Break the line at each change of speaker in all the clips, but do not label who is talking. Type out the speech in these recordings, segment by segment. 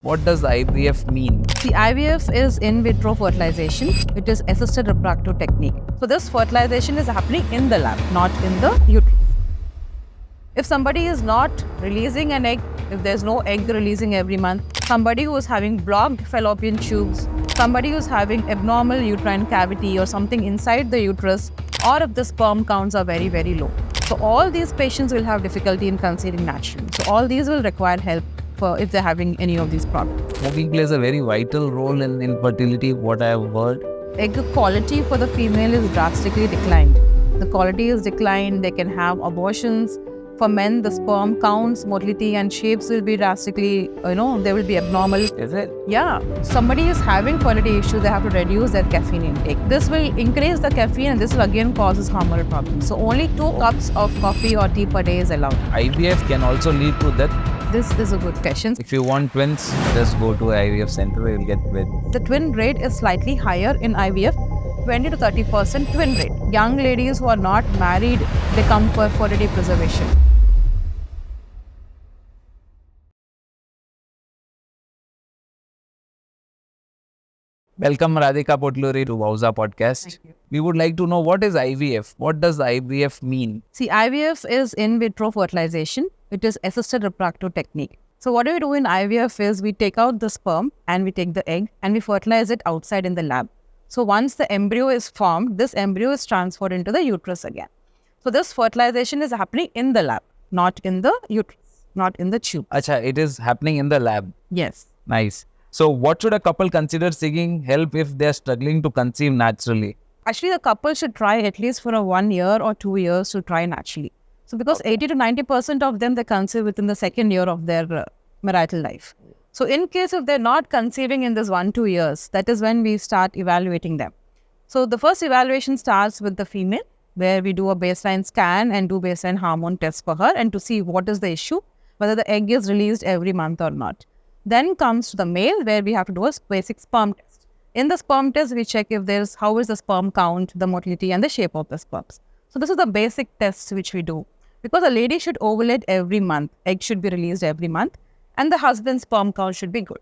What does IVF mean?
The IVF is in vitro fertilization. It is assisted reproductive technique. So this fertilization is happening in the lab, not in the uterus. If somebody is not releasing an egg, if there's no egg releasing every month, somebody who is having blocked fallopian tubes, somebody who is having abnormal uterine cavity or something inside the uterus, or if the sperm counts are very, very low. So all these patients will have difficulty in conceiving naturally. So all these will require help if they're having any of these problems.
Smoking plays a very vital role in infertility, what I have heard.
Egg quality for the female is drastically declined. The quality is declined, they can have abortions. For men, the sperm counts, motility and shapes will be drastically, they will be abnormal.
Is it?
Yeah. Somebody is having quality issues, they have to reduce their caffeine intake. This will increase the caffeine and this will again causes hormonal problems. So only 2 cups of coffee or tea per day is allowed.
IVF can also lead to death.
This is a good question.
If you want twins, just go to IVF center, you'll get twins.
The twin rate is slightly higher in IVF, 20 to 30% twin rate. Young ladies who are not married, they come for fertility preservation.
Welcome Radhika Potluri to Wowza podcast.
Thank you.
We would like to know, what is IVF? What does IVF mean?
See, IVF is in vitro fertilization. It is assisted reproductive technique. So what do we do in IVF is we take out the sperm and we take the egg and we fertilize it outside in the lab. So once the embryo is formed, this embryo is transferred into the uterus again. So this fertilization is happening in the lab, not in the uterus, not in the tube.
Acha, it is happening in the lab.
Yes.
Nice. So what should a couple consider seeking help if they are struggling to conceive naturally?
Actually, the couple should try at least for 1 year or 2 years to try naturally. So because 80 to 90% of them, they conceive within the second year of their marital life. So in case if they're not conceiving in this 1-2 years, that is when we start evaluating them. So the first evaluation starts with the female, where we do a baseline scan and do baseline hormone tests for her and to see what is the issue, whether the egg is released every month or not. Then comes to the male, where we have to do a basic sperm test. In the sperm test, we check if there's how is the sperm count, the motility and the shape of the sperms. So this is the basic tests which we do. Because a lady should ovulate every month, egg should be released every month, and the husband's sperm count should be good.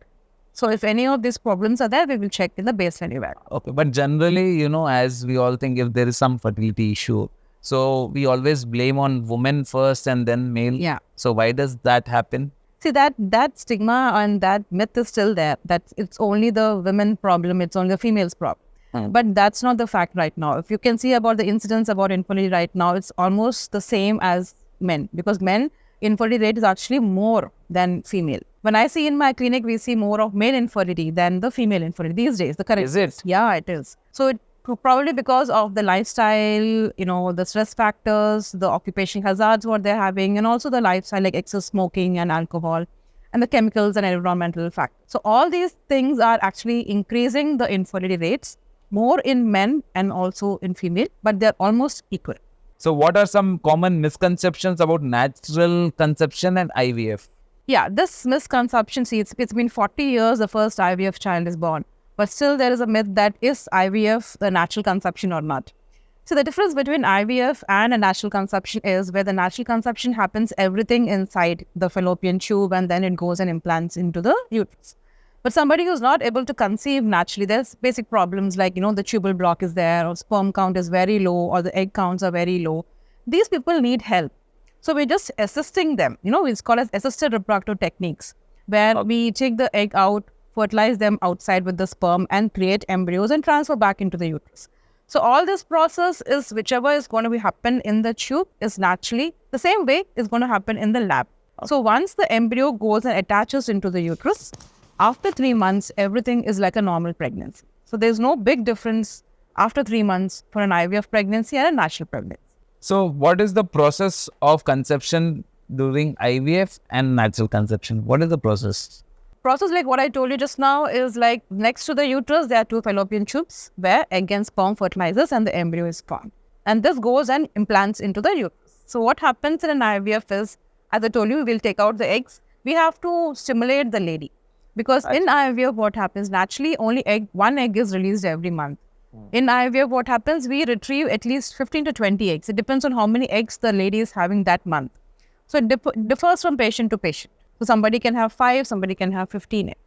So if any of these problems are there, we will check in the baseline evaluation.
Okay, but generally, as we all think, if there is some fertility issue, so we always blame on women first and then male.
Yeah.
So why does that happen?
See, that stigma and that myth is still there, that it's only the women problem, it's only the female's problem. But that's not the fact right now. If you can see about the incidence about infertility right now, it's almost the same as men, because men infertility rate is actually more than female. When I see in my clinic, we see more of male infertility than the female infertility these days. The correct.
Is it?
Yeah, it is. So it probably because of the lifestyle, the stress factors, the occupation hazards what they're having, and also the lifestyle like excess smoking and alcohol, and the chemicals and environmental factors. So all these things are actually increasing the infertility rates more in men and also in female, but they're almost equal.
So what are some common misconceptions about natural conception and IVF?
Yeah, this misconception, see, it's been 40 years the first IVF child is born. But still there is a myth that is IVF the natural conception or not. So the difference between IVF and a natural conception is where the natural conception happens everything inside the fallopian tube and then it goes and implants into the uterus. But somebody who's not able to conceive naturally, there's basic problems like, the tubal block is there, or sperm count is very low, or the egg counts are very low. These people need help. So we're just assisting them. It's called as assisted reproductive techniques, where we take the egg out, fertilize them outside with the sperm and create embryos and transfer back into the uterus. So all this process is whichever is going to be happen in the tube is naturally the same way is going to happen in the lab. So once the embryo goes and attaches into the uterus, after 3 months, everything is like a normal pregnancy. So there's no big difference after 3 months for an IVF pregnancy and a natural pregnancy.
So what is the process of conception during IVF and natural conception? What is the process?
Process like what I told you just now is like next to the uterus, there are 2 fallopian tubes where egg and sperm fertilizes and the embryo is formed. And this goes and implants into the uterus. So what happens in an IVF is, as I told you, we will take out the eggs. We have to stimulate the lady. Because in IVF, what happens, naturally only one egg is released every month. In IVF, what happens, we retrieve at least 15 to 20 eggs. It depends on how many eggs the lady is having that month. So it differs from patient to patient. So somebody can have 5, somebody can have 15 eggs.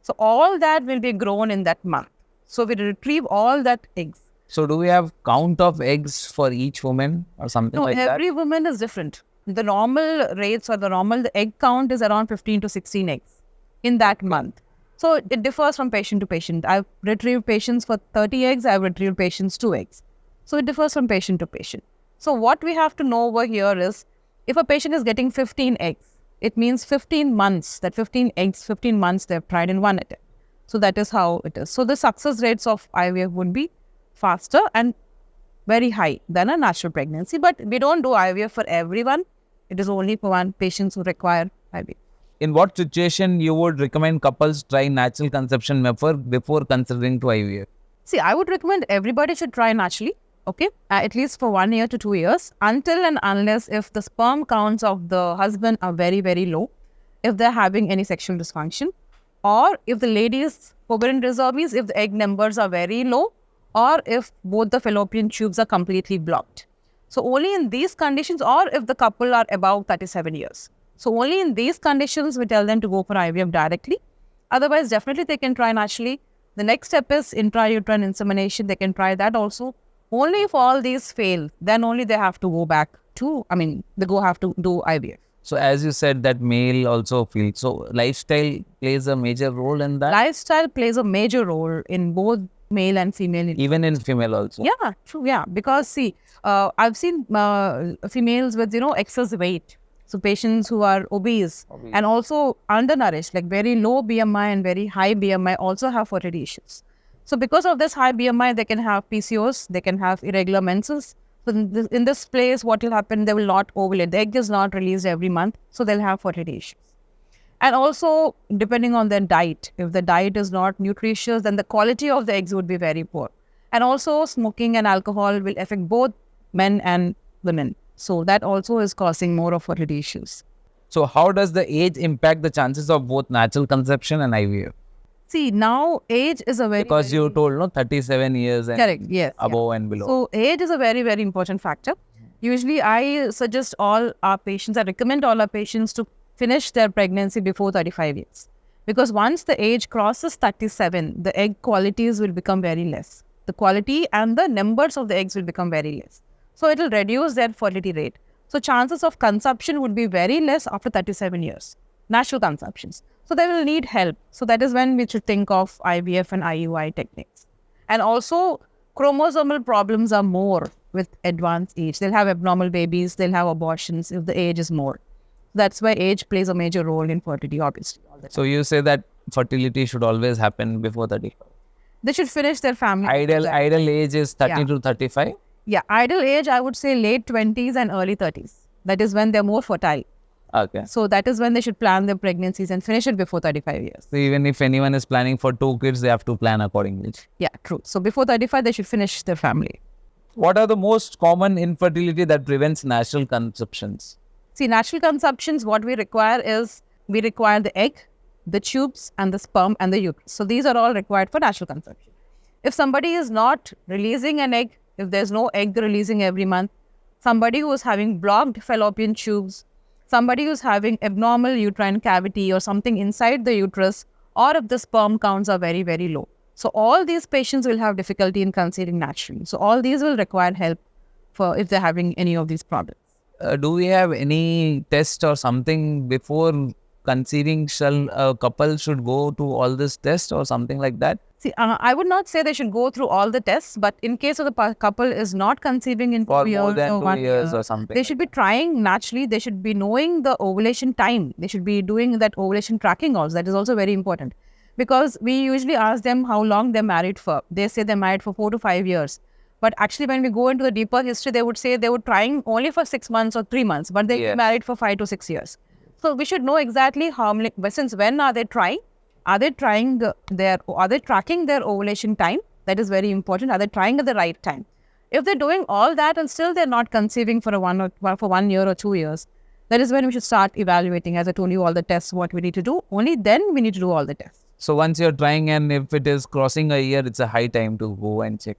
So all that will be grown in that month. So we retrieve all that eggs.
So do we have count of eggs for each woman or something
No,
like that?
every woman is different. The normal rates or the egg count is around 15 to 16 eggs in that month. So it differs from patient to patient. I've retrieved patients for 30 eggs. I've retrieved patients 2 eggs. So it differs from patient to patient. So what we have to know over here is, if a patient is getting 15 eggs, it means 15 months, that 15 eggs, 15 months they've tried in one attempt. So that is how it is. So the success rates of IVF would be faster and very high than a natural pregnancy. But we don't do IVF for everyone. It is only for one patients who require IVF.
In what situation you would recommend couples try natural conception method before considering to IVF?
See, I would recommend everybody should try naturally, okay, at least for 1 year to 2 years, until and unless if the sperm counts of the husband are very, very low, if they're having any sexual dysfunction, or if the lady is forbidden reserves, if the egg numbers are very low, or if both the fallopian tubes are completely blocked. So only in these conditions, or if the couple are above 37 years. So only in these conditions, we tell them to go for IVF directly. Otherwise, definitely they can try naturally. The next step is intrauterine insemination. They can try that also. Only if all these fail, then only they have to go back to, have to do IVF.
So as you said that male also feels. So lifestyle plays a major role in that?
Lifestyle plays a major role in both male and female.
Even in female also?
Yeah, true. Yeah, because see, I've seen females with, excess weight. So patients who are obese and also undernourished, like very low BMI and very high BMI, also have fertility issues. So because of this high BMI, they can have PCOS, they can have irregular menses. So in this place, what will happen, they will not ovulate. The egg is not released every month, so they'll have fertility issues. And also, depending on their diet, if the diet is not nutritious, then the quality of the eggs would be very poor. And also, smoking and alcohol will affect both men and women. So that also is causing more of fertility issues.
So how does the age impact the chances of both natural conception and IVF?
See, now age is a very...
Because you told, no, 37 years and
correct, yes,
above and below.
So age is a very, very important factor. Usually, I suggest all our patients, I recommend all our patients to finish their pregnancy before 35 years. Because once the age crosses 37, the egg qualities will become very less. The quality and the numbers of the eggs will become very less. So it will reduce their fertility rate. So chances of conception would be very less after 37 years, natural conceptions. So they will need help. So that is when we should think of IVF and IUI techniques. And also chromosomal problems are more with advanced age. They'll have abnormal babies, they'll have abortions if the age is more. That's why age plays a major role in fertility, obviously.
So you say that fertility should always happen before 35?
They should finish their family.
Ideal age is 30 to 35?
Yeah, ideal age, I would say late 20s and early 30s. That is when they're more fertile.
Okay.
So that is when they should plan their pregnancies and finish it before 35 years.
So even if anyone is planning for 2 kids, they have to plan accordingly.
Yeah, true. So before 35, they should finish their family.
What are the most common infertility that prevents natural conceptions?
See, natural conceptions, what we require is, we require the egg, the tubes, and the sperm, and the uterus. So these are all required for natural conception. If somebody is not releasing an egg, if there's no egg releasing every month, somebody who is having blocked fallopian tubes, somebody who's having abnormal uterine cavity or something inside the uterus, or if the sperm counts are very, very low. So all these patients will have difficulty in conceiving naturally. So all these will require help for if they're having any of these problems.
Do we have any test or something before conceiving? Shall a couple should go to all this test or something like that?
See, I would not say they should go through all the tests, but in case of the couple is not conceiving in
For
2 years
more than
or
2
1
years
year,
or something.
they should be trying naturally. They should be knowing the ovulation time. They should be doing that ovulation tracking also. That is also very important. Because we usually ask them how long they're married for. They say they're married for 4 to 5 years. But actually, when we go into the deeper history, they would say they were trying only for 6 months or 3 months, but they were married for 5 to 6 years. So we should know exactly how many, since when are they trying? Are they trying are they tracking their ovulation time? That is very important. Are they trying at the right time? If they're doing all that and still they're not conceiving for 1 year or 2 years, that is when we should start evaluating, as I told you, all the tests, what we need to do. Only then we need to do all the tests.
So once you're trying and if it is crossing a year, it's a high time to go and check.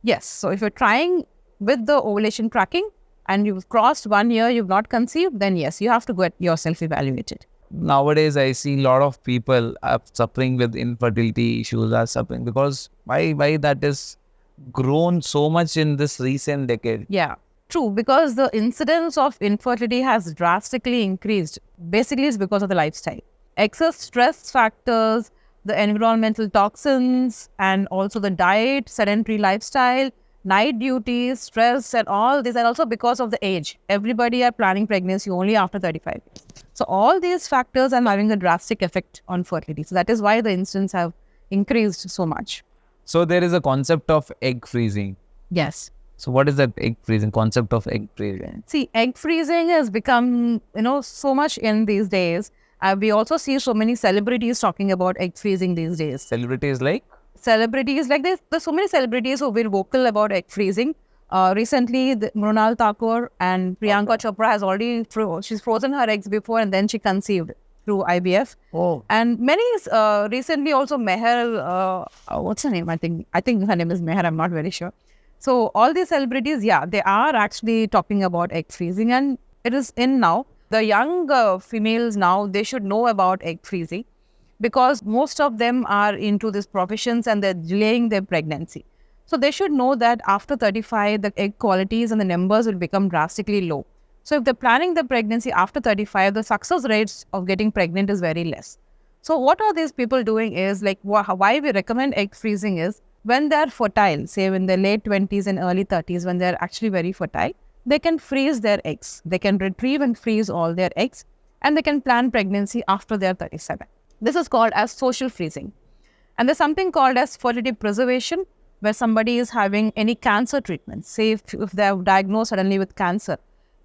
Yes. So if you're trying with the ovulation tracking and you've crossed 1 year, you've not conceived, then yes, you have to get yourself evaluated.
nowadays I see a lot of people are suffering with infertility issues, are suffering because why that is grown so much in this recent decade.
Yeah, true. Because the incidence of infertility has drastically increased. Basically, it's because of the lifestyle. Excess stress factors, the environmental toxins, and also the diet, sedentary lifestyle, night duties, stress, and all this, and also because of the age. Everybody are planning pregnancy only after 35 years. So all these factors are having a drastic effect on fertility. So that is why the incidence have increased so much.
So there is a concept of egg freezing.
Yes.
So what is that egg freezing, concept of egg freezing?
See, egg freezing has become, so much in these days. We also see so many celebrities talking about egg freezing these days.
Celebrities like?
Celebrities, like there's so many celebrities who've been vocal about egg freezing. Recently, Mrunal Thakur and Priyanka Chopra has already, she's frozen her eggs before and then she conceived through IVF.
Oh.
And many, recently also Meher, what's her name? I think her name is Meher, I'm not very sure. So all these celebrities, they are actually talking about egg freezing and it is in now. The young females now, they should know about egg freezing because most of them are into these professions and they're delaying their pregnancy. So they should know that after 35, the egg qualities and the numbers will become drastically low. So if they're planning the pregnancy after 35, the success rates of getting pregnant is very less. So what are these people doing is like why we recommend egg freezing is when they're fertile, say in their late 20s and early 30s, when they're actually very fertile, they can freeze their eggs. They can retrieve and freeze all their eggs and they can plan pregnancy after they're 37. This is called as social freezing. And there's something called as fertility preservation where somebody is having any cancer treatment. Say if they're diagnosed suddenly with cancer,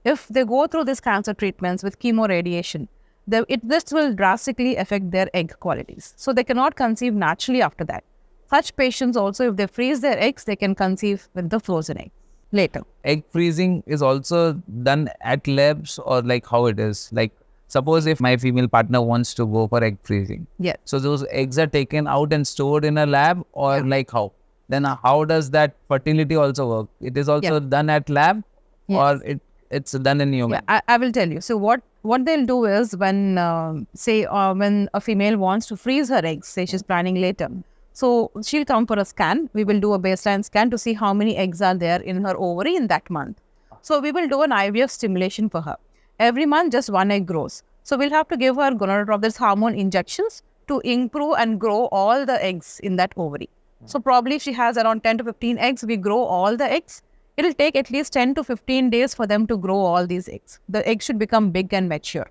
if they go through these cancer treatments with chemoradiation, this will drastically affect their egg qualities. So they cannot conceive naturally after that. Such patients also, if they freeze their eggs, they can conceive with the frozen egg later.
Egg freezing is also done at labs or like how it is? Like suppose if my female partner wants to go for egg freezing.
Yeah.
So those eggs are taken out and stored in a lab or like how? Then how does that fertility also work? It is also done at lab or it's done in human?
Yeah, I will tell you. So what they'll do is when, when a female wants to freeze her eggs, say she's planning later. So she'll come for a scan. We will do a baseline scan to see how many eggs are there in her ovary in that month. So we will do an IVF stimulation for her. Every month, just one egg grows. So we'll have to give her gonadotropin, this hormone injections to improve and grow all the eggs in that ovary. So probably if she has around 10 to 15 eggs, we grow all the eggs. It will take at least 10 to 15 days for them to grow all these eggs. The eggs should become big and mature.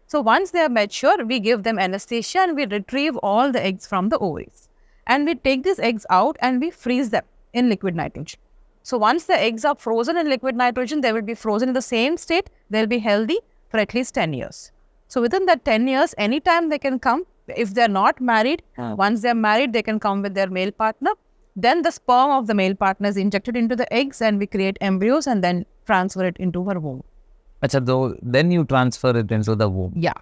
So once they are mature, we give them anesthesia and we retrieve all the eggs from the ovaries. And we take these eggs out and we freeze them in liquid nitrogen. So once the eggs are frozen in liquid nitrogen, they will be frozen in the same state. They'll be healthy for at least 10 years. So within that 10 years, anytime they can come. If they're not married, once they're married, they can come with their male partner. Then the sperm of the male partner is injected into the eggs and we create embryos and then transfer it into her womb.
Then you transfer it into the womb.
Yeah.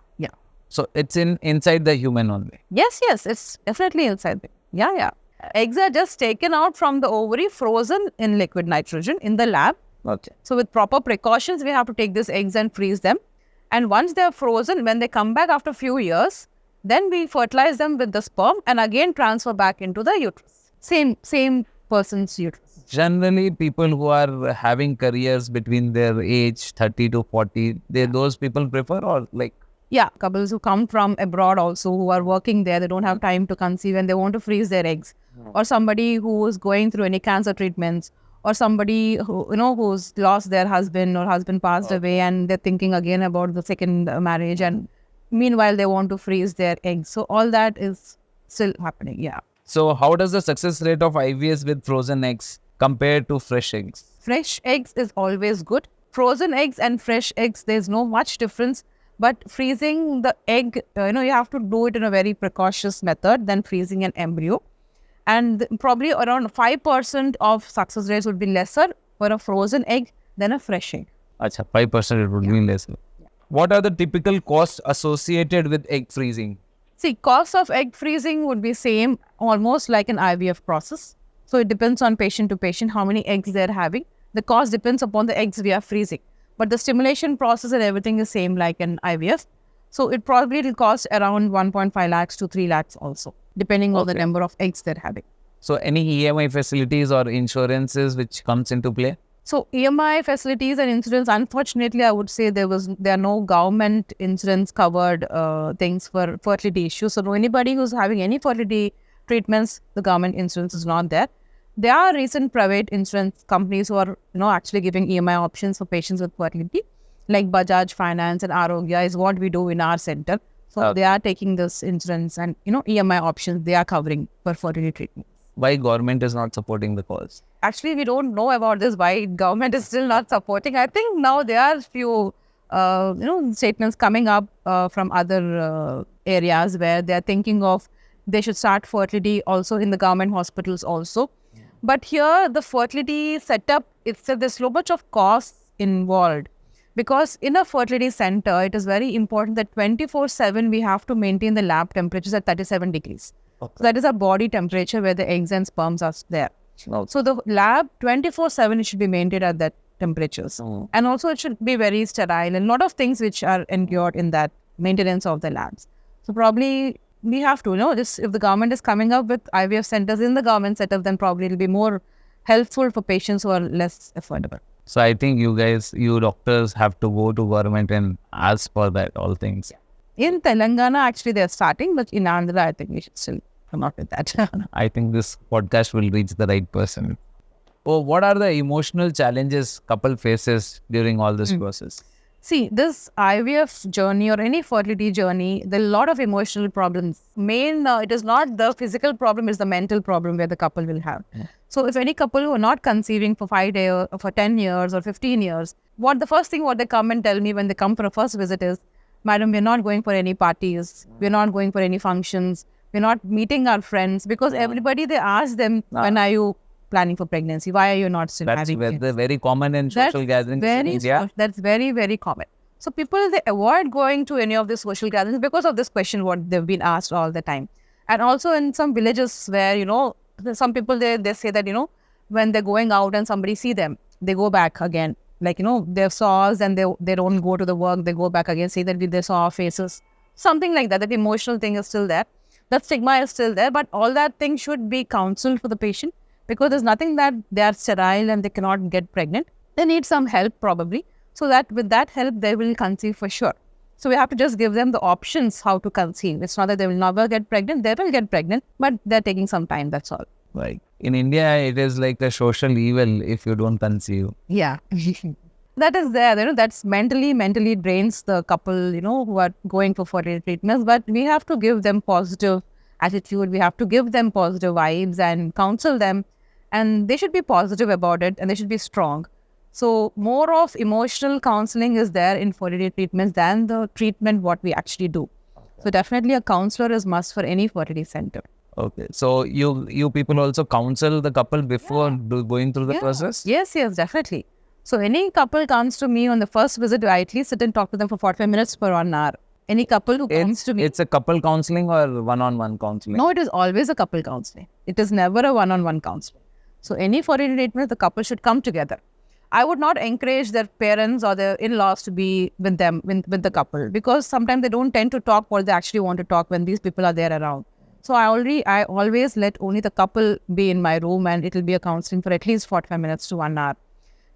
So it's inside the human only.
Yes, it's definitely inside. Yeah. Eggs are just taken out from the ovary, frozen in liquid nitrogen in the lab.
Okay.
So with proper precautions, we have to take these eggs and freeze them. And once they are frozen, when they come back after a few years, then we fertilize them with the sperm and again transfer back into the uterus. Same person's uterus.
Generally, people who are having careers between their age 30 to 40, those people prefer or like?
Yeah, couples who come from abroad also who are working there, they don't have time to conceive and they want to freeze their eggs. Or somebody who is going through any cancer treatments or somebody who, who's lost their husband or husband passed away and they're thinking again about the second marriage and meanwhile they want to freeze their eggs. So all that is still happening, yeah.
So how does the success rate of IVF with frozen eggs compare to fresh eggs?
Fresh eggs is always good. Frozen eggs and fresh eggs, there's no much difference. But freezing the egg, you have to do it in a very precautious method than freezing an embryo. And probably around 5% of success rates would be lesser for a frozen egg than a fresh egg.
Acha, 5% it would be lesser. Yeah. What are the typical costs associated with egg freezing?
See, cost of egg freezing would be same, almost like an IVF process. So it depends on patient to patient, how many eggs they're having. The cost depends upon the eggs we are freezing. But the stimulation process and everything is same like an IVF. So it probably will cost around 1.5 lakhs to 3 lakhs also, depending on the number of eggs they're having.
So any EMI facilities or insurances which comes into play?
So EMI facilities and insurance, unfortunately, I would say there are no government insurance covered things for fertility issues. So anybody who's having any fertility treatments, the government insurance is not there. There are recent private insurance companies who are actually giving EMI options for patients with fertility, like Bajaj Finance and Arogya is what we do in our center. So they are taking this insurance and EMI options they are covering for fertility treatment.
Why government is not supporting the cause?
Actually, we don't know about this, why government is still not supporting. I think now there are few, statements coming up from other areas where they are thinking of they should start fertility also in the government hospitals also. But here, the fertility setup, there's so much of costs involved. Because in a fertility center, it is very important that 24/7 we have to maintain the lab temperatures at 37 degrees. Okay. So that is our body temperature where the eggs and sperms are there. Okay. So the lab 24/7 it should be maintained at that temperatures. And also it should be very sterile and a lot of things which are endured in that maintenance of the labs. So probably we have to this, if the government is coming up with IVF centers in the government setup, then probably it will be more helpful for patients who are less affordable.
So I think you doctors have to go to government and ask for that, all things.
Yeah. In Telangana, actually, they're starting, but in Andhra, I think we should still come up with that.
I think this podcast will reach the right person. Oh, what are the emotional challenges couple faces during all this process?
See, this IVF journey or any fertility journey, there are a lot of emotional problems. It is not the physical problem, it's the mental problem where the couple will have. So if any couple who are not conceiving for 5 years, or for 10 years or 15 years, the first thing what they come and tell me when they come for a first visit is, Madam, we're not going for any parties, we're not going for any functions, we're not meeting our friends, because everybody, they ask them, when are you planning for pregnancy? Why are you not still having kids?
That's very common in social gatherings in India.
That's very, very common. So people, they avoid going to any of the social gatherings because of this question what they've been asked all the time. And also in some villages where, some people, they say that, when they're going out and somebody see them, they go back again. Like, they saw us and they don't go to the work, they go back again, say that they saw our faces. Something like that. That emotional thing is still there. That stigma is still there. But all that thing should be counseled for the patient, because there's nothing that they are sterile and they cannot get pregnant. They need some help probably. So that with that help, they will conceive for sure. So we have to just give them the options how to conceive. It's not that they will never get pregnant. They will get pregnant, but they're taking some time. That's all.
Right. In India, it is like a social evil if you don't conceive.
Yeah. That is there. That's mentally drains the couple, who are going for fertility treatments. But we have to give them positive attitude. We have to give them positive vibes and counsel them. And they should be positive about it and they should be strong. So more of emotional counseling is there in fertility treatments than the treatment what we actually do. So definitely a counselor is must for any fertility center.
Okay. So you people also counsel the couple before going through the process?
Yes, definitely. So any couple comes to me on the first visit, I at least sit and talk to them for 45 minutes per 1 hour. Any couple who comes to me.
It's a couple counseling or one-on-one counseling?
No, it is always a couple counseling. It is never a one-on-one counseling. So any fertility treatment, the couple should come together. I would not encourage their parents or their in-laws to be with them, with the couple, because sometimes they don't tend to talk what they actually want to talk when these people are there around. So I always let only the couple be in my room, and it will be a counseling for at least 45 minutes to 1 hour.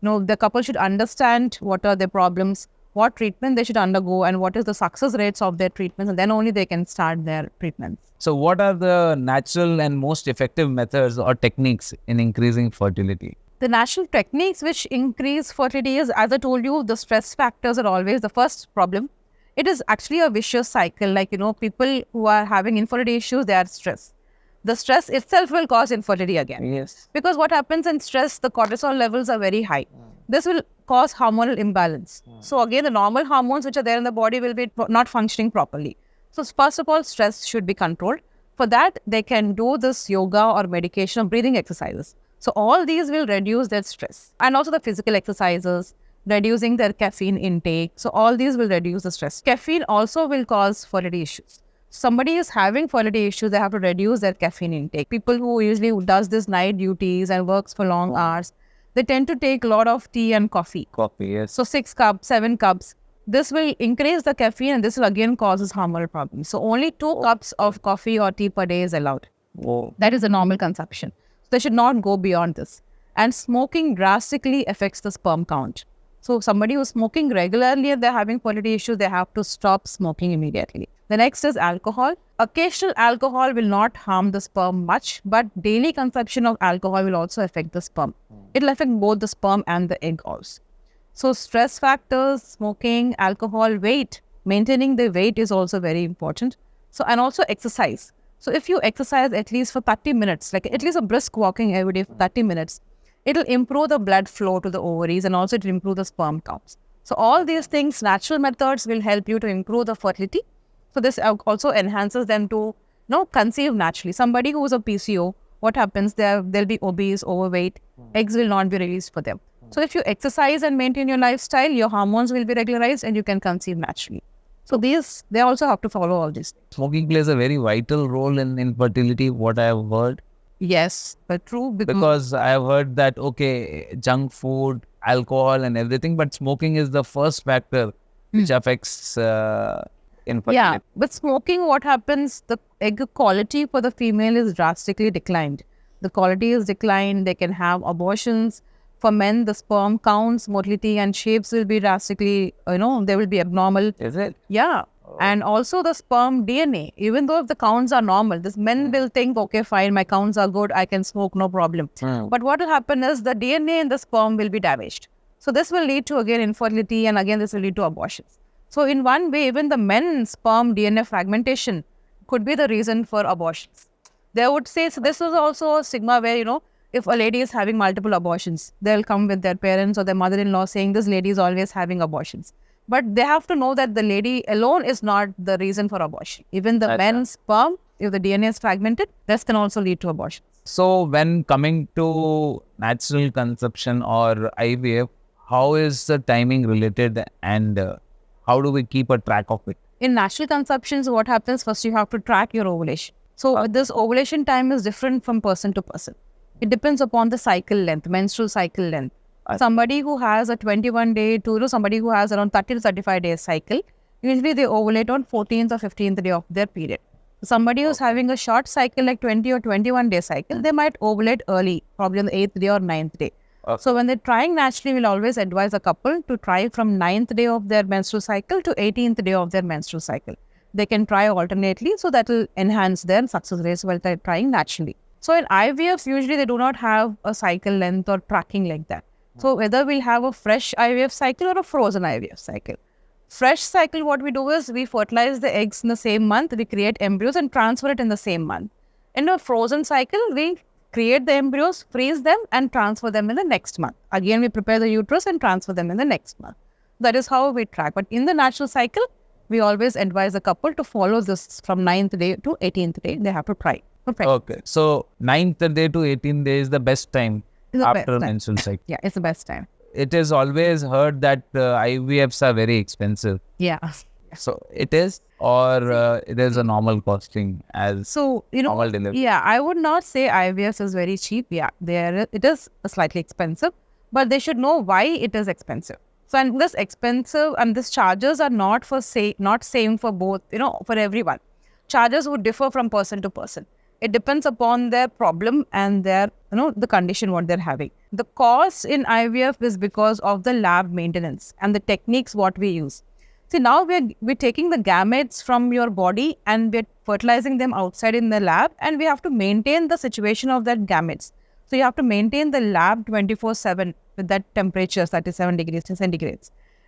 The couple should understand what are their problems, what treatment they should undergo, and what is the success rates of their treatments, and then only they can start their treatments.
So what are the natural and most effective methods or techniques in increasing fertility?
The natural techniques which increase fertility is, as I told you, the stress factors are always the first problem. It is actually a vicious cycle. Like, people who are having infertility issues, they are stressed. The stress itself will cause infertility again.
Yes.
Because what happens in stress, the cortisol levels are very high. This will cause hormonal imbalance. So again, the normal hormones which are there in the body will be not functioning properly. So first of all, stress should be controlled. For that, they can do this yoga or medication or breathing exercises. So all these will reduce their stress. And also the physical exercises, reducing their caffeine intake. So all these will reduce the stress. Caffeine also will cause fertility issues. Somebody is having fertility issues, they have to reduce their caffeine intake. People who usually does this night duties and works for long hours, they tend to take a lot of tea and coffee.
Coffee, yes.
So 6 cups, 7 cups. this will increase the caffeine and this will again causes hormonal problems. So only 2 cups of coffee or tea per day is allowed.
Whoa.
That is a normal consumption. So they should not go beyond this. And smoking drastically affects the sperm count. So somebody who's smoking regularly and they're having fertility issues, they have to stop smoking immediately. The next is alcohol. Occasional alcohol will not harm the sperm much, but daily consumption of alcohol will also affect the sperm. It will affect both the sperm and the egg also. So stress factors, smoking, alcohol, weight, maintaining the weight is also very important. So, and also exercise. So if you exercise at least for 30 minutes, like at least a brisk walking every day for 30 minutes, it will improve the blood flow to the ovaries and also it will improve the sperm counts. So all these things, natural methods will help you to improve the fertility. So this also enhances them to conceive naturally. Somebody who is a PCO, what happens? They'll be obese, overweight, eggs will not be released for them. So if you exercise and maintain your lifestyle, your hormones will be regularized and you can conceive naturally. So they also have to follow all this.
Smoking plays a very vital role in infertility, what I have heard.
Yes, but true.
Because I have heard that, okay, junk food, alcohol and everything, but smoking is the first factor which affects infertility.
Yeah, but smoking, what happens, the egg quality for the female is drastically declined. The quality is declined, they can have abortions. For men, the sperm counts, motility and shapes will be drastically, they will be abnormal.
Is it?
Yeah. And also the sperm DNA, even though if the counts are normal, this men will think, okay, fine, my counts are good, I can smoke, no problem. But what will happen is the DNA in the sperm will be damaged. So this will lead to again infertility and again this will lead to abortions. So in one way, even the men's sperm DNA fragmentation could be the reason for abortions. They would say, so this is also a stigma where, if a lady is having multiple abortions, they'll come with their parents or their mother-in-law saying this lady is always having abortions. But they have to know that the lady alone is not the reason for abortion. Even the men's sperm, if the DNA is fragmented, this can also lead to abortion.
So when coming to natural conception or IVF, how is the timing related and how do we keep a track of it?
In natural conceptions, what happens? First, you have to track your ovulation. So this ovulation time is different from person to person. It depends upon the cycle length, menstrual cycle length. Somebody who has a 21-day to somebody who has around 30 to 35 days cycle, usually they ovulate on 14th or 15th day of their period. Somebody who's having a short cycle like 20 or 21 day cycle, they might ovulate early, probably on the 8th day or 9th day. So when they're trying naturally, we'll always advise a couple to try from 9th day of their menstrual cycle to 18th day of their menstrual cycle. They can try alternately, so that will enhance their success rates while they're trying naturally. So in IVFs, usually they do not have a cycle length or tracking like that. So whether we'll have a fresh IVF cycle or a frozen IVF cycle. Fresh cycle, what we do is we fertilize the eggs in the same month, we create embryos and transfer it in the same month. In a frozen cycle, we create the embryos, freeze them and transfer them in the next month. Again, we prepare the uterus and transfer them in the next month. That is how we track. But in the natural cycle, we always advise the couple to follow this from 9th day to 18th day. They have to try.
Okay. So 9th day to 18th day is the best time after menstrual cycle.
Yeah, it's the best time.
It is always heard that IVFs are very expensive.
Yeah.
So it is, or it is a normal costing as normal delivery?
Yeah, I would not say IVF is very cheap. Yeah, it is slightly expensive, but they should know why it is expensive. So, and this expensive and this charges are not same for both, for everyone. Charges would differ from person to person. It depends upon their problem and their, the condition what they're having. The cost in IVF is because of the lab maintenance and the techniques what we use. See, now we're taking the gametes from your body and we're fertilizing them outside in the lab, and we have to maintain the situation of that gametes. So you have to maintain the lab 24/7 with that temperature, 37 degrees centigrade.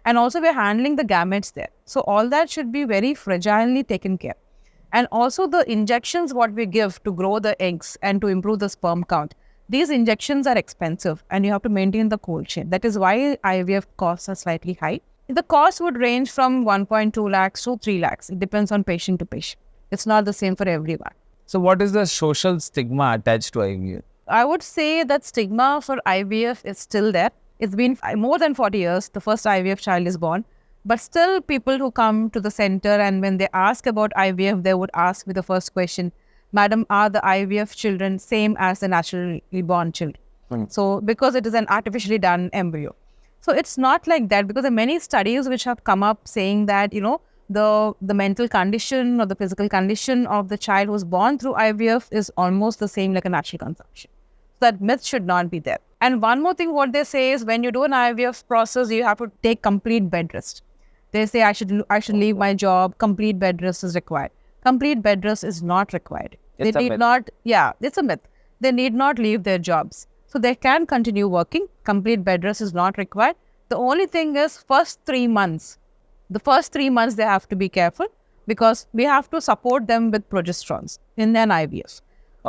And also we're handling the gametes there. So all that should be very fragilely taken care. And also the injections what we give to grow the eggs and to improve the sperm count. These injections are expensive and you have to maintain the cold chain. That is why IVF costs are slightly high. The cost would range from 1.2 lakhs to 3 lakhs. It depends on patient to patient. It's not the same for everyone.
So what is the social stigma attached to IVF?
I would say that stigma for IVF is still there. It's been more than 40 years. The first IVF child is born. But still people who come to the center and when they ask about IVF, they would ask with the first question, Madam, are the IVF children same as the naturally born children? So because it is an artificially done embryo. So it's not like that, because there are many studies which have come up saying that, the mental condition or the physical condition of the child who was born through IVF is almost the same like a natural conception. So that myth should not be there. And one more thing, what they say is, when you do an IVF process, you have to take complete bed rest. They say I should leave my job. Complete bed rest is required. Complete bed rest is not required.
It's a myth.
It's a myth. They need not leave their jobs. So they can continue working. Complete bed rest is not required. The only thing is, first 3 months they have to be careful, because we have to support them with progesterones in an IVF.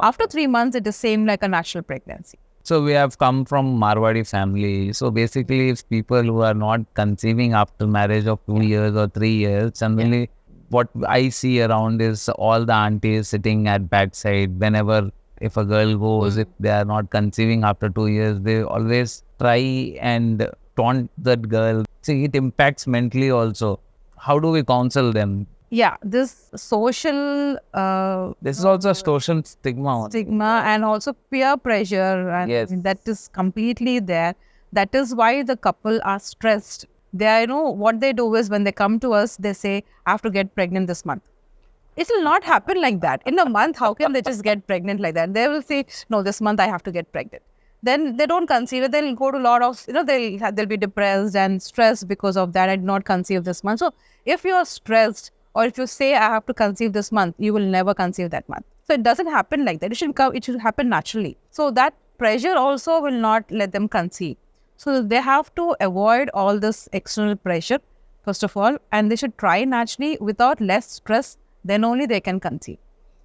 After 3 months, it is same like a natural pregnancy.
So we have come from Marwadi family. So basically, if people who are not conceiving after marriage of 2 years or 3 years, generally what I see around is all the aunties sitting at backside. Whenever, if a girl goes, if they are not conceiving after 2 years, they always try and taunt that girl. See, it impacts mentally also. How do we counsel them?
Yeah, this social
This is also a social stigma.
and also peer pressure, and
Yes.
that is completely there. That is why the couple are stressed. They are, what they do is, when they come to us, they say, I have to get pregnant this month. It will not happen like that. In a month, how can they just get pregnant like that? They will say, no, this month I have to get pregnant. Then they don't conceive it. They'll go to a lot of, they'll be depressed and stressed because of that. I did not conceive this month. So if you're stressed, or if you say, I have to conceive this month, you will never conceive that month. So it doesn't happen like that. It should happen naturally. So that pressure also will not let them conceive. So they have to avoid all this external pressure, first of all, and they should try naturally without less stress. Then only they can conceive.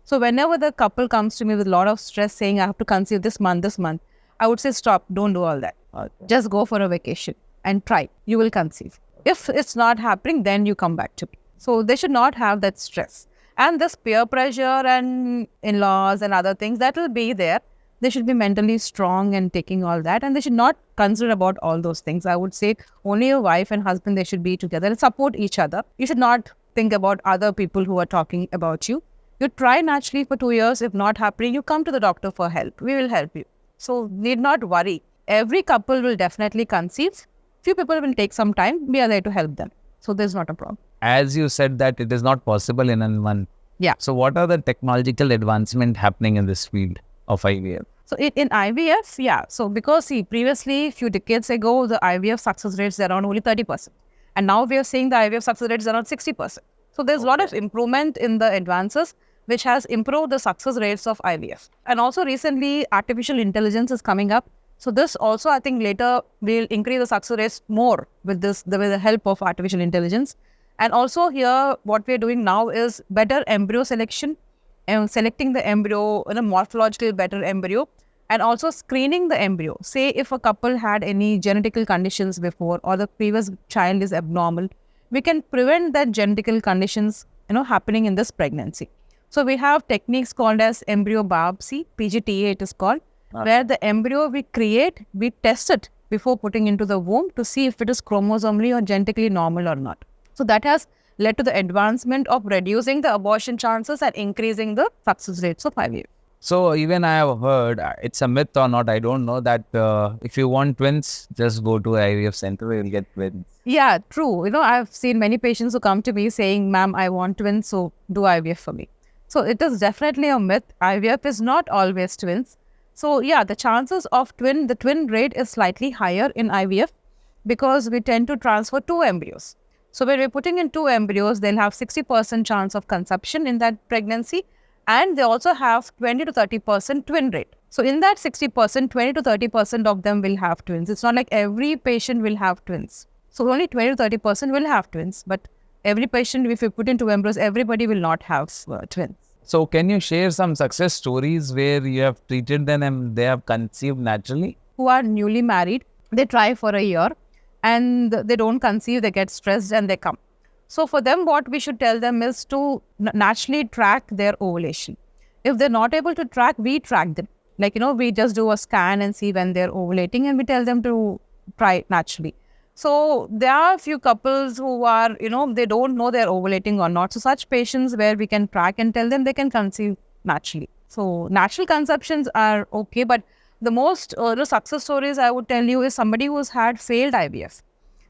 So whenever the couple comes to me with a lot of stress saying, I have to conceive this month, I would say, stop, don't do all that.
Okay.
Just go for a vacation and try. You will conceive. If it's not happening, then you come back to me. So they should not have that stress. And this peer pressure and in-laws and other things, that will be there. They should be mentally strong and taking all that. And they should not consider about all those things. I would say only a wife and husband, they should be together and support each other. You should not think about other people who are talking about you. You try naturally for 2 years. If not happening, you come to the doctor for help. We will help you. So need not worry. Every couple will definitely conceive. Few people will take some time. We are there to help them. So there's not a problem.
As you said that it is not possible in a month.
Yeah.
So what are the technological advancement happening in this field of IVF?
So in IVF, yeah. So because previously, few decades ago, the IVF success rates are around only 30%. And now we are seeing the IVF success rates around 60%. So there's a lot of improvement in the advances, which has improved the success rates of IVF. And also recently, artificial intelligence is coming up. So this also, I think later will increase the success rates more with the help of artificial intelligence. And also here, what we're doing now is better embryo selection, and selecting the embryo in a morphologically better embryo, and also screening the embryo. Say if a couple had any genetical conditions before, or the previous child is abnormal, we can prevent that genetical conditions, happening in this pregnancy. So we have techniques called as embryo biopsy, PGTA it is called, where the embryo we create, we test it before putting into the womb to see if it is chromosomally or genetically normal or not. So that has led to the advancement of reducing the abortion chances and increasing the success rates of IVF.
So even I have heard, it's a myth or not, I don't know, that if you want twins, just go to IVF center, you'll get twins.
Yeah, true. I've seen many patients who come to me saying, ma'am, I want twins, so do IVF for me. So it is definitely a myth. IVF is not always twins. So yeah, the chances of the twin rate is slightly higher in IVF because we tend to transfer 2 embryos. So when we're putting in 2 embryos, they'll have 60% chance of conception in that pregnancy. And they also have 20 to 30% twin rate. So in that 60%, 20 to 30% of them will have twins. It's not like every patient will have twins. So only 20 to 30% will have twins. But every patient, if you put in 2 embryos, everybody will not have twins.
So can you share some success stories where you have treated them and they have conceived naturally?
Who are newly married, they try for a year and they don't conceive, they get stressed and they come. So for them, what we should tell them is to naturally track their ovulation. If they're not able to track, we track them. Like, we just do a scan and see when they're ovulating and we tell them to try naturally. So there are a few couples who are, they don't know they're ovulating or not. So such patients where we can track and tell them they can conceive naturally. So natural conceptions are okay, but the most success stories I would tell you is somebody who's had failed IVF,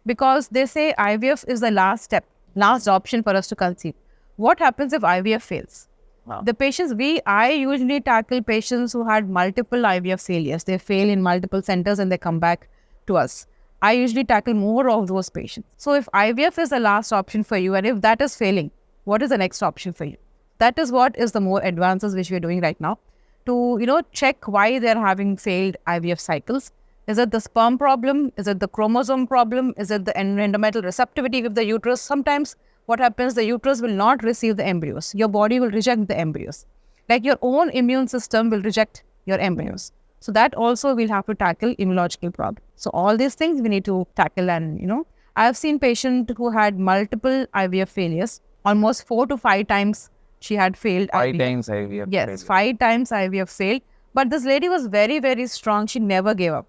because they say IVF is the last step, last option for us to conceive. What happens if IVF fails?
Wow.
The patients, I usually tackle patients who had multiple IVF failures. They fail in multiple centers and they come back to us. I usually tackle more of those patients. So if IVF is the last option for you, and if that is failing, what is the next option for you? That is what is the more advances which we are doing right now to, check why they're having failed IVF cycles. Is it the sperm problem? Is it the chromosome problem? Is it the endometrial receptivity of the uterus? Sometimes what happens, the uterus will not receive the embryos. Your body will reject the embryos. Like your own immune system will reject your embryos. So that also we'll have to tackle immunological problem. So all these things we need to tackle. And, I've seen patient who had multiple IVF failures, almost 4 to 5 times she had failed
5
IVF.
times IVF.
Yes,
failure.
5 times IVF failed. But this lady was very, very strong. She never gave up.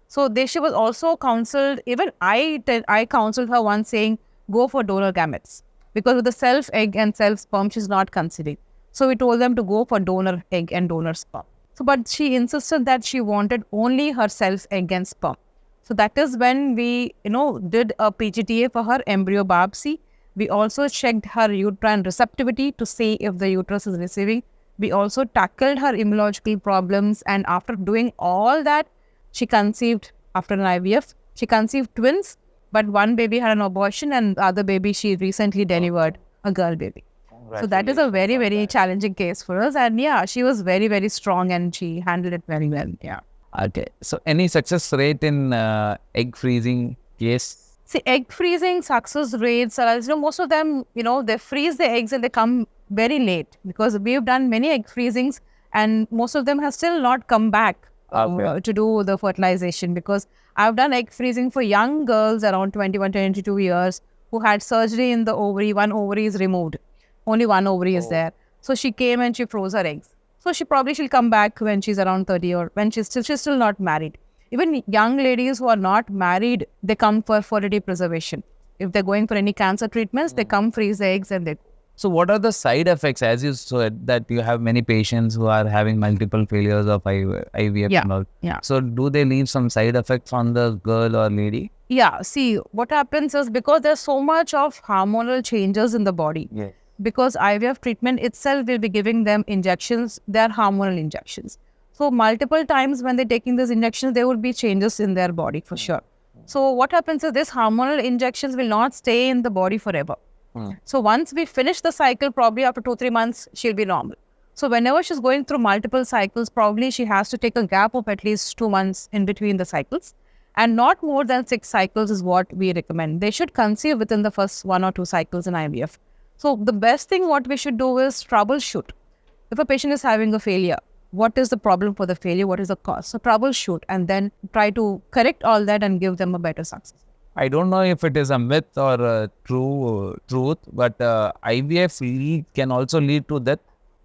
So she was also counseled. Even I counseled her once saying, go for donor gametes. Because with the self egg and self sperm, she's not conceiving. So we told them to go for donor egg and donor sperm. So, but she insisted that she wanted only her self egg and sperm. So that is when we, did a PGTA for her embryo biopsy. We also checked her uterine receptivity to see if the uterus is receiving. We also tackled her immunological problems. And after doing all that, she conceived after an IVF. She conceived twins, but one baby had an abortion and the other baby she recently delivered, a girl baby. So that is a very, very challenging case for us. And yeah, she was very, very strong and she handled it very well. Yeah.
Okay. So any success rate in egg freezing case?
See, egg freezing success rates are, most of them, they freeze the eggs and they come very late, because we've done many egg freezings and most of them have still not come back to do the fertilization, because I've done egg freezing for young girls around 21, 22 years who had surgery in the ovary. One ovary is removed. Only one ovary is there. So she came and she froze her eggs. So she'll come back when she's around 30 or when she's still not married. Even young ladies who are not married, they come for fertility preservation. If they're going for any cancer treatments, they come freeze the eggs and they go.
So what are the side effects, as you said that you have many patients who are having multiple failures of IVF and all.
Yeah.
So do they leave some side effects on the girl or lady?
Yeah. See, what happens is, because there's so much of hormonal changes in the body.
Yes.
Because IVF treatment itself will be giving them injections, they're hormonal injections. So multiple times when they're taking these injections, there will be changes in their body for sure. So what happens is, these hormonal injections will not stay in the body forever. So once we finish the cycle, probably after 2-3 months, she'll be normal. So whenever she's going through multiple cycles, probably she has to take a gap of at least 2 months in between the cycles. And not more than 6 cycles is what we recommend. They should conceive within the first 1 or 2 cycles in IVF. So the best thing what we should do is troubleshoot. If a patient is having a failure, what is the problem for the failure? What is the cause? So troubleshoot and then try to correct all that and give them a better success.
I don't know if it is a myth or a truth, but IVF can also lead to death.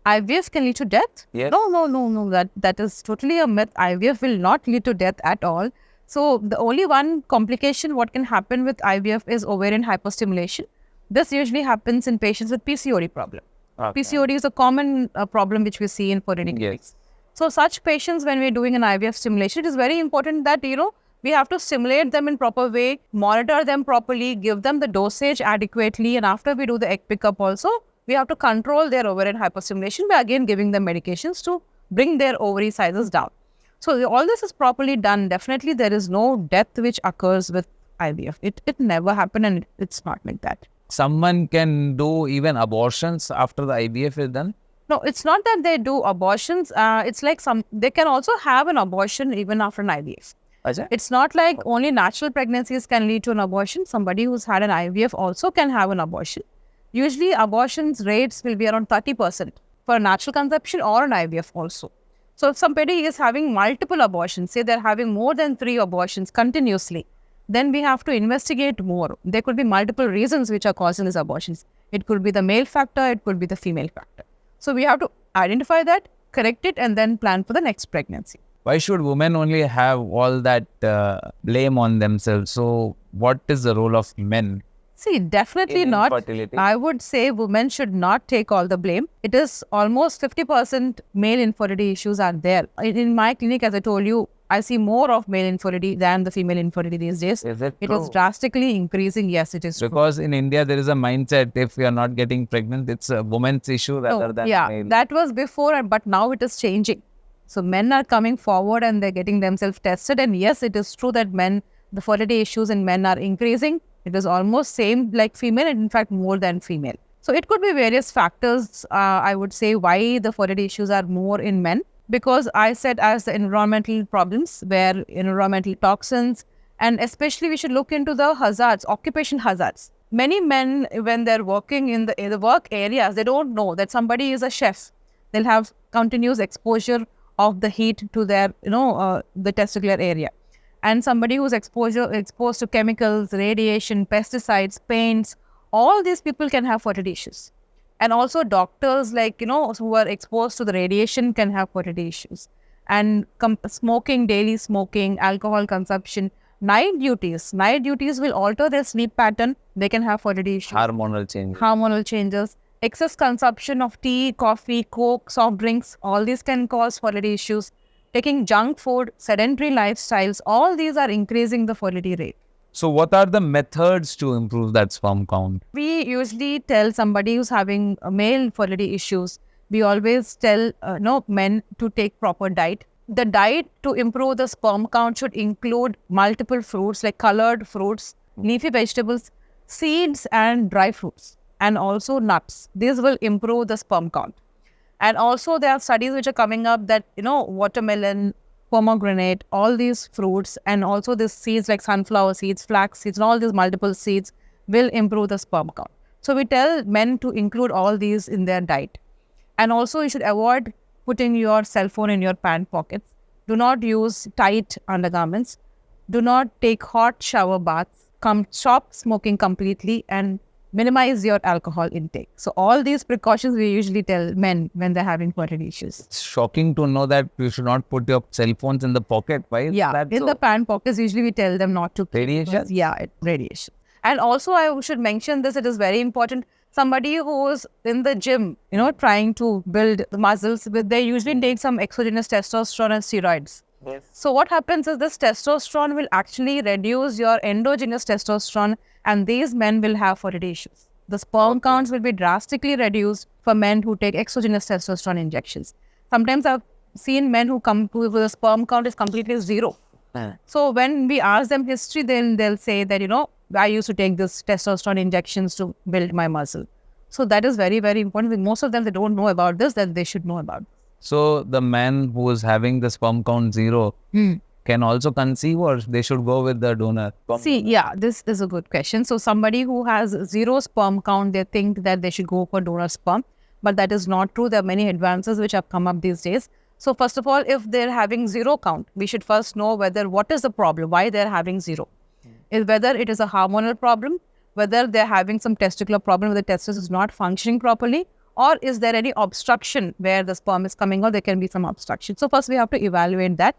IVF can lead to death?
Yes.
No. That is totally a myth. IVF will not lead to death at all. So the only one complication what can happen with IVF is ovarian hyperstimulation. This usually happens in patients with PCOD problem.
Okay.
PCOD is a common problem which we see in fertility.
Yes.
So such patients, when we're doing an IVF stimulation, it is very important that, we have to stimulate them in proper way, monitor them properly, give them the dosage adequately. And after we do the egg pickup also, we have to control their ovarian hyperstimulation by again giving them medications to bring their ovary sizes down. So all this is properly done. Definitely there is no death which occurs with IVF. It never happened and it's not like that.
Someone can do even abortions after the IVF is done?
No, it's not that they do abortions. It's like they can also have an abortion even after an IVF. It's not like only natural pregnancies can lead to an abortion. Somebody who's had an IVF also can have an abortion. Usually abortions rates will be around 30% for a natural conception or an IVF also. So if somebody is having multiple abortions, say they're having more than 3 abortions continuously, then we have to investigate more. There could be multiple reasons which are causing these abortions. It could be the male factor, it could be the female factor. So we have to identify that, correct it, and then plan for the next pregnancy.
Why should women only have all that blame on themselves? So what is the role of men
See, definitely
in
not.
infertility?
I would say women should not take all the blame. It is almost 50% male infertility issues are there. In my clinic, as I told you, I see more of male infertility than the female infertility these days.
Is it
It
true?
is drastically increasing. Yes, it is true.
Because in India, there is a mindset, if you are not getting pregnant, it's a woman's issue rather than
yeah,
male.
that was before, but now it is changing. So men are coming forward and they're getting themselves tested. And yes, it is true that the fertility issues in men are increasing. It is almost same like female, and in fact more than female. So it could be various factors, I would say, why the fertility issues are more in men. Because I said as the environmental problems, where environmental toxins, and especially we should look into the hazards, occupation hazards. Many men, when they're working in the work areas, they don't know that somebody is a chef. They'll have continuous exposure of the heat to their, the testicular area. And somebody who's exposed to chemicals, radiation, pesticides, paints, all these people can have fertility issues. And also doctors who are exposed to the radiation can have fertility issues. And smoking, daily smoking, alcohol consumption, night duties will alter their sleep pattern. They can have fertility issues. Hormonal changes. Excess consumption of tea, coffee, coke, soft drinks, all these can cause fertility issues. Taking junk food, sedentary lifestyles, all these are increasing the fertility rate.
So what are the methods to improve that sperm count?
We usually tell somebody who's having male fertility issues, we always tell men to take proper diet. The diet to improve the sperm count should include multiple fruits like colored fruits, leafy vegetables, seeds and dry fruits, and also nuts. These will improve the sperm count. And also there are studies which are coming up that, watermelon, pomegranate, all these fruits, and also these seeds like sunflower seeds, flax seeds, and all these multiple seeds will improve the sperm count. So we tell men to include all these in their diet. And also you should avoid putting your cell phone in your pant pockets. Do not use tight undergarments. Do not take hot shower baths. Stop smoking completely and minimize your alcohol intake. So all these precautions we usually tell men when they're having fertility issues.
It's shocking to know that you should not put your cell phones in the pocket. Why is that
in
so?
The pant pockets, usually we tell them not to.
Radiation?
Radiation. And also I should mention this, it is very important. Somebody who's in the gym, trying to build the muscles, they usually take some exogenous testosterone and steroids.
Yes.
So what happens is this testosterone will actually reduce your endogenous testosterone, and these men will have fertility issues. The sperm counts will be drastically reduced for men who take exogenous testosterone injections. Sometimes I've seen men who come to the sperm count is completely zero. So when we ask them history, then they'll say that, I used to take this testosterone injections to build my muscle. So that is very, very important. Most of them, they don't know about this, that they should know about.
So the man who is having the sperm count zero can also conceive, or they should go with the donor?
This is a good question. So somebody who has zero sperm count, they think that they should go for donor sperm, but that is not true. There are many advances which have come up these days. So first of all, if they're having zero count, we should first know what is the problem, why they're having zero. Whether it is a hormonal problem, whether they're having some testicular problem where the testis is not functioning properly, or is there any obstruction where the sperm is coming out, there can be some obstruction. So first we have to evaluate that.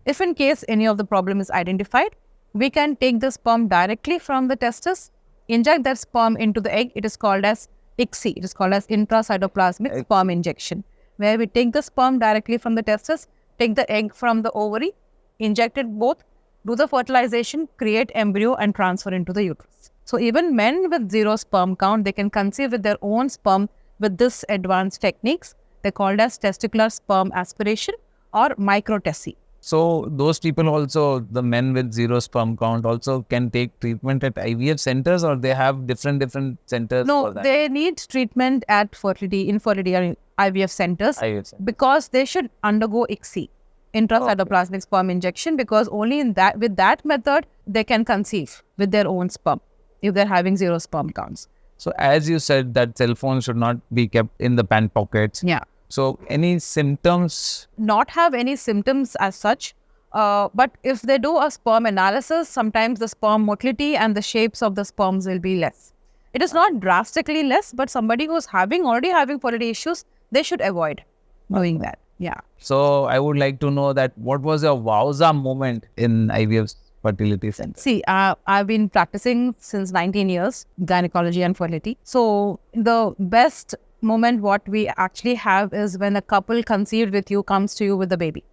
If in case any of the problem is identified, we can take the sperm directly from the testis, inject that sperm into the egg. It is called as ICSI. It is called as intracytoplasmic sperm injection, where we take the sperm directly from the testis, take the egg from the ovary, inject it both, do the fertilization, create embryo and transfer into the uterus. So even men with zero sperm count, they can conceive with their own sperm with this advanced techniques. They're called as testicular sperm aspiration or microtessi.
So those people also, the men with zero sperm count also can take treatment at IVF centers, or they have different centers for that?
They need treatment at infertility or IVF centers because they should undergo ICSI, intracytoplasmic sperm injection, because only with that method they can conceive with their own sperm if they're having zero sperm counts.
So as you said that cell phones should not be kept in the pant pockets.
Yeah.
So any symptoms?
Not have any symptoms as such. But if they do a sperm analysis, sometimes the sperm motility and the shapes of the sperms will be less. It is not drastically less, but somebody who's already having fertility issues, they should avoid doing that. Yeah.
So I would like to know that what was your wowza moment in IVF fertility center?
See, I've been practicing since 19 years, gynecology and fertility. So the best moment what we actually have is when a couple conceived with you comes to you with the baby.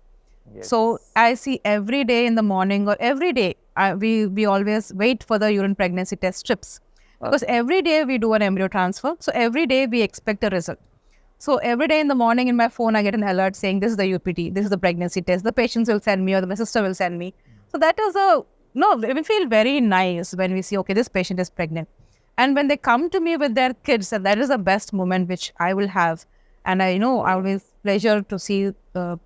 So I see every day in the morning or every day, we always wait for the urine pregnancy test strips. Because every day we do an embryo transfer. So every day we expect a result. So every day in the morning in my phone, I get an alert saying this is the UPT, this is the pregnancy test. The patients will send me or my sister will send me. So that is we feel very nice when we see, okay, this patient is pregnant. And when they come to me with their kids, and that is the best moment which I will have. And I always pleasure to see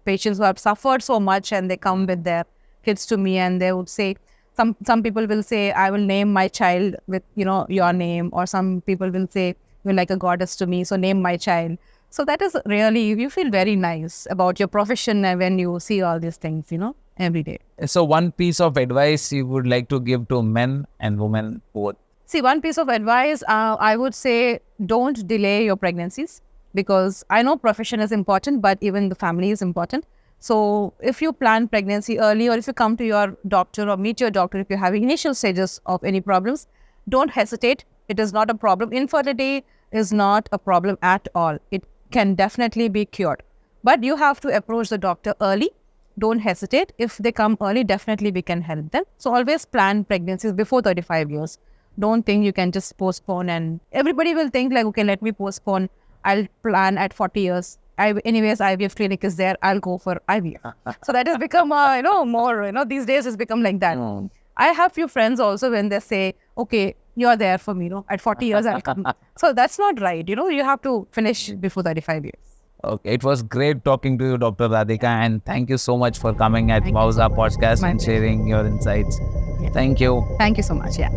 patients who have suffered so much and they come with their kids to me and they would say, some people will say, I will name my child with, your name. Or some people will say, you're like a goddess to me, so name my child. So that is really, you feel very nice about your profession when you see all these things, every day.
So one piece of advice you would like to give to men and women both?
See, one piece of advice, I would say, don't delay your pregnancies, because I know profession is important, but even the family is important. So if you plan pregnancy early, or if you come to your doctor or meet your doctor, if you're having initial stages of any problems, don't hesitate. It is not a problem. Infertility is not a problem at all. It can definitely be cured. But you have to approach the doctor early. Don't hesitate. If they come early, definitely we can help them. So always plan pregnancies before 35 years. Don't think you can just postpone, and everybody will think like, okay, let me postpone. I'll plan at 40 years. Anyways, IVF clinic is there. I'll go for IVF. So that has become, more, these days it's become like that. I have few friends also when they say, okay, you're there for me, at 40 years I'll come. So that's not right. You have to finish before 35 years.
Okay, it was great talking to you, Dr. Radhika, and thank you so much for coming at Wowza podcast and sharing your insights.
Yeah.
Thank you.
Thank you so much. Yeah.